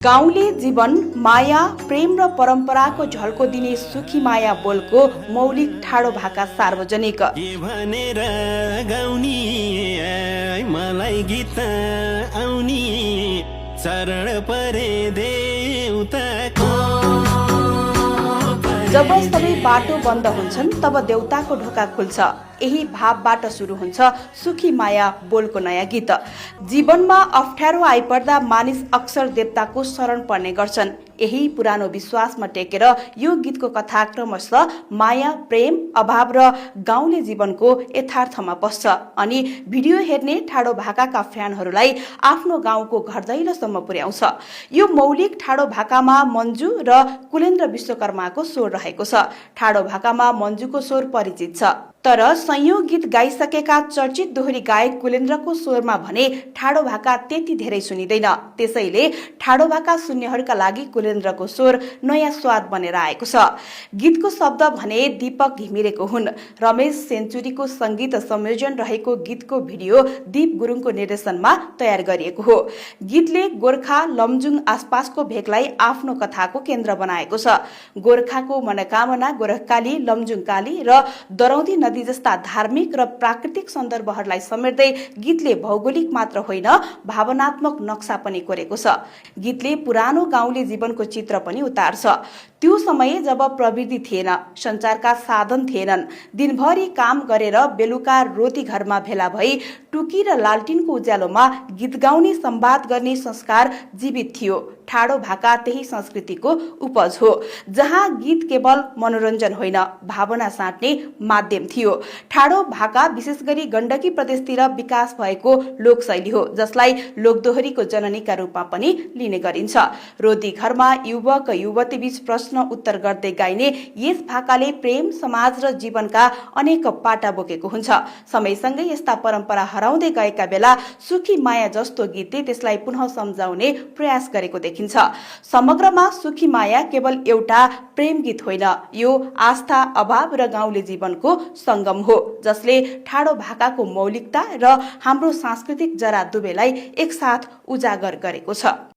गाउँले जीवन माया प्रेम र परम्पराको झल्को दिने सुखी माया बोलको मौलिक ठाडो भाका सार्वजनिक। के भनेर गाउनी मलाई गीत आउनी शरण परे देउताको। जब सबै बाटो बन्द हुन्छन् तब देउताको ढोका खुल्छ। यही भावबाट सुरु हुन्छ सुखी माया बोलको नयाँ गीत। जीवनमा अप्ठ्यारो आइपर्दा मानिस अक्सर देवताको शरण पर्ने गर्छन्। यही पुरानो विश्वासमा टेकेर यो गीतको कथा क्रमशः माया प्रेम अभाव र गाउँले जीवनको यथार्थमा पस्छ अनि भिडियो हेर्ने ठाडो भाकाका फ्यानहरूलाई आफ्नो गाउँको घर दैलोसम्म पुर्याउँछ। यो मौलिक ठाडो भाकामा मन्जु र कुलेन्द्र विश्वकर्माको स्वर रहेको छ। ठाडो भाकामा मन्जुको स्वर परिचित छ, तर संयोग गीत गाइसकेका चर्चित दोहोरी गायक कुलेन्द्रको स्वरमा भने ठाडो भाका त्यति धेरै सुनिँदैन। त्यसैले ठाडो भाका सुन्नेहरूका लागि कुलेन्द्रको स्वर नयाँ स्वाद बनेर आएको छ। गीतको शब्द भने दीपक घिमिरेको हुन्। रमेश सेन्चुरीको संगीत संयोजन रहेको गीतको भिडियो दीप गुरुङको निर्देशनमा तयार गरिएको हो। गीतले गोर्खा लमजुङ आसपासको भेगलाई आफ्नो कथाको केन्द्र बनाएको छ। गोर्खाको मनोकामना गोरखकाली लमजुङकाली र दरौदी नदी जस्ता धार्मिक र प्राकृतिक सन्दर्भहरूलाई समेट्दै गीतले भौगोलिक मात्र होइन भावनात्मक नक्सा पनि कोरेको छ। गीतले पुरानो गाउँले जीवनको चित्र पनि उतार्छ। त्यो समय जब प्रविधि थिएन, सञ्चारका साधन थिएनन्, दिनभरि काम गरेर बेलुका रोटी घरमा भेला भई टुकी र लालटिनको उज्यालोमा गीत गाउने संवाद गर्ने संस्कार जीवित थियो। ठाडो भाका त्यही संस्कृतिको उपज हो, जहाँ गीत केवल मनोरञ्जन होइन भावना साट्ने माध्यम थियो। ठाडो भाका विशेष गरी गण्डकी प्रदेशतिर विकास भएको लोकशैली हो, जसलाई लोकदोहोरीको जननीका रूपमा पनि लिने गरिन्छ। रोदी घरमा युवक युवती बीच प्रश्न उत्तर गर्दै गाइने यस भाकाले प्रेम समाज र जीवनका अनेक पाटा बोकेको हुन्छ। समयसँगै यस्ता परम्परा हराउँदै गएका बेला सुखी माया जस्तो गीतले त्यसलाई पुनः सम्झाउने प्रयास गरेको देखिन्छ। समग्रमा सुखी माया केवल एउटा प्रेम गीत होइन, यो आस्था अभाव र गाउँले जीवनको संगम हो, जसले ठाडो भाकाको मौलिकता र हाम्रो सांस्कृतिक जरा दुवैलाई एकसाथ उजागर गरेको छ।